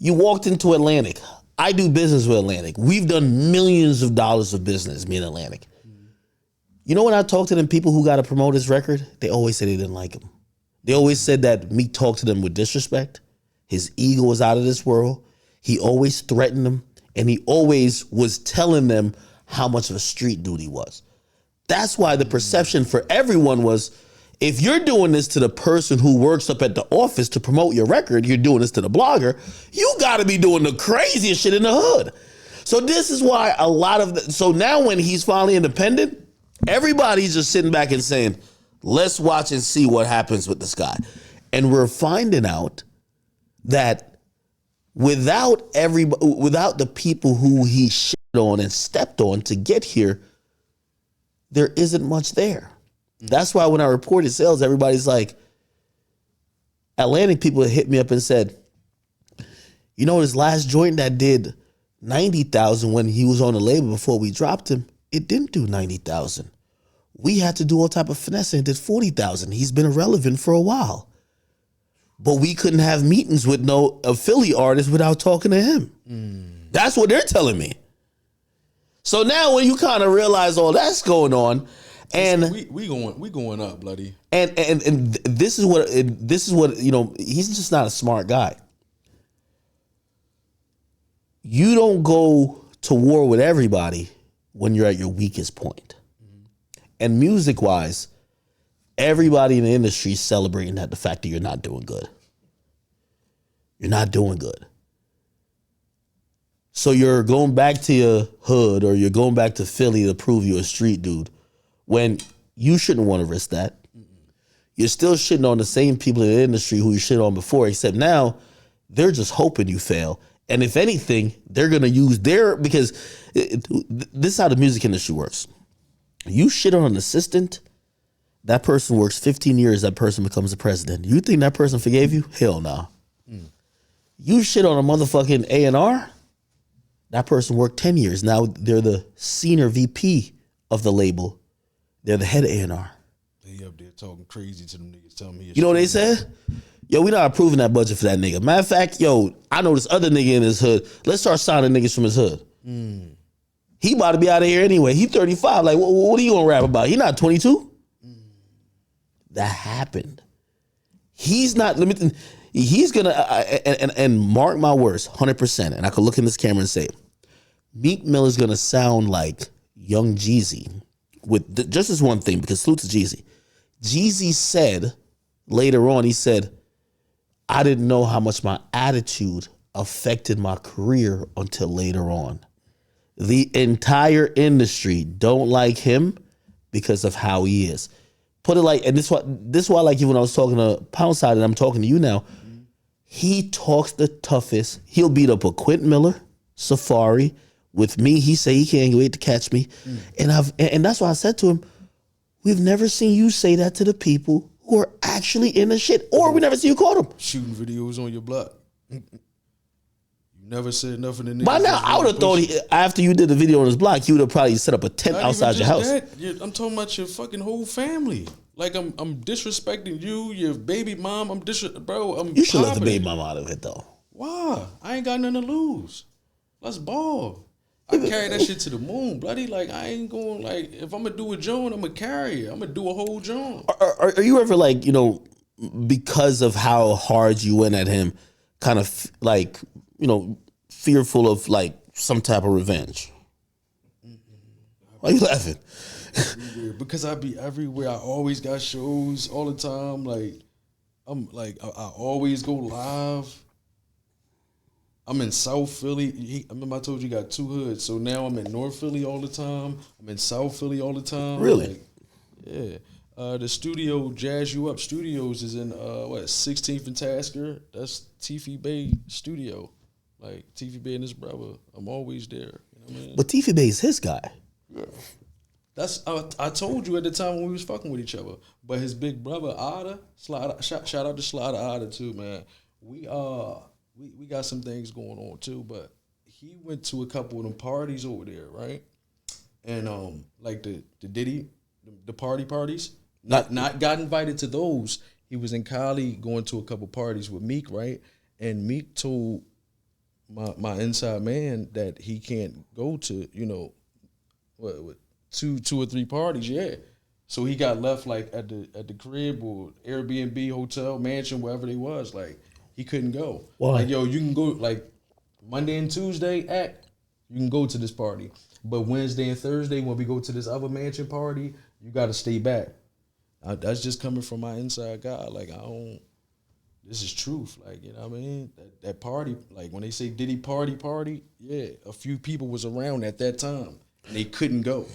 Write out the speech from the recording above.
You walked into Atlantic. I do business with Atlantic. We've done millions of dollars of business, me and Atlantic. You know when I talk to them people who got to promote his record, they always say they didn't like him. They always said that Meek talked to them with disrespect. His ego was out of this world. He always threatened them, and he always was telling them how much of a street dude he was. That's why the perception for everyone was, if you're doing this to the person who works up at the office to promote your record, you're doing this to the blogger, you got to be doing the craziest shit in the hood. So this is why a lot of so now when he's finally independent, everybody's just sitting back and saying, let's watch and see what happens with this guy. And we're finding out that without the people who he shit on and stepped on to get here, there isn't much there. That's why when I reported sales, everybody's like, Atlantic people hit me up and said, you know, his last joint that did 90,000 when he was on the label before we dropped him, it didn't do 90,000. We had to do all type of finessing and did 40,000. He's been irrelevant for a while. But we couldn't have meetings with no Philly artist without talking to him. That's what they're telling me. So now when you kind of realize all that's going on, and we going up, bloody. And this is what you know, he's just not a smart guy. You don't go to war with everybody when you're at your weakest point. And music-wise, everybody in the industry is celebrating that the fact that you're not doing good. You're not doing good. So you're going back to your hood or you're going back to Philly to prove you're a street dude when you shouldn't want to risk that. You're still shitting on the same people in the industry who you shit on before, except now they're just hoping you fail. And if anything, they're going to use because this is how the music industry works. You shit on an assistant, that person works 15 years, that person becomes the president. You think that person forgave you? Hell no. You shit on a motherfucking A&R, that person worked 10 years. Now they're the senior VP of the label. They're the head of A&R. They up there talking crazy to them niggas, telling me. You know what they said? Yo, we not approving that budget for that nigga. Matter of fact, yo, I know this other nigga in his hood. Let's start signing niggas from his hood. He about to be out of here anyway. He 35. Like, what are you gonna rap about? He not 22. That happened. He's not limiting. He's gonna and mark my words, 100%. And I could look in this camera and say, Meek Mill is gonna sound like Young Jeezy with just this one thing, because salute to Jeezy. Jeezy said later on, he said, I didn't know how much my attitude affected my career until later on. The entire industry don't like him because of how he is. Put it like, and this is why I like you when I was talking to Poundside and I'm talking to you now. He talks the toughest. He'll beat up a Quint Miller, Safari. With me, he say he can't wait to catch me. And that's why I said to him, we've never seen you say that to the people who are actually in the shit, or we never see you call them. Shooting videos on your block. You never said nothing to niggas. By now, I would have thought after you did the video on his block, you would have probably set up a tent outside your house. I'm talking about your fucking whole family. Like I'm disrespecting you, your baby mom. You should let the baby mom out of it though. Why? I ain't got nothing to lose. Let's ball. I carry that shit to the moon, bloody. Like I ain't going. Like if I'm gonna do a joint, I'm gonna carry it. I'm gonna do a whole joint. Are you ever like, you know, because of how hard you went at him, kind of like, you know, fearful of like some type of revenge? Why are you laughing? Everywhere. Because I be everywhere. I always got shows all the time. Like I always go live. I'm in South Philly. I remember I told you got two hoods. So now I'm in North Philly all the time. I'm in South Philly all the time. Really? Like, yeah. The studio, Jazz You Up Studios, is in 16th and Tasker. That's Tiffy Bay Studio. Like Tiffy Bay and his brother. I'm always there. You know what I mean? But Tiffy Bay is his guy. Yeah. That's I told you at the time when we was fucking with each other. But his big brother Otter, shout out to Slider Otter too, man. We got some things going on too, but he went to a couple of them parties over there, right? And like the Diddy, the parties, not got invited to those. He was in Cali going to a couple parties with Meek, right? And Meek told my inside man that he can't go to, you know, what two or three parties, yeah. So he got left like at the crib or Airbnb, hotel, mansion, wherever they was. Like he couldn't go. Why? Like yo, you can go like Monday and Tuesday you can go to this party, but Wednesday and Thursday when we go to this other mansion party, you got to stay back. That's just coming from my inside guy. Like I don't. This is truth. Like you know what I mean. That party, like when they say Diddy party, yeah, a few people was around at that time and they couldn't go.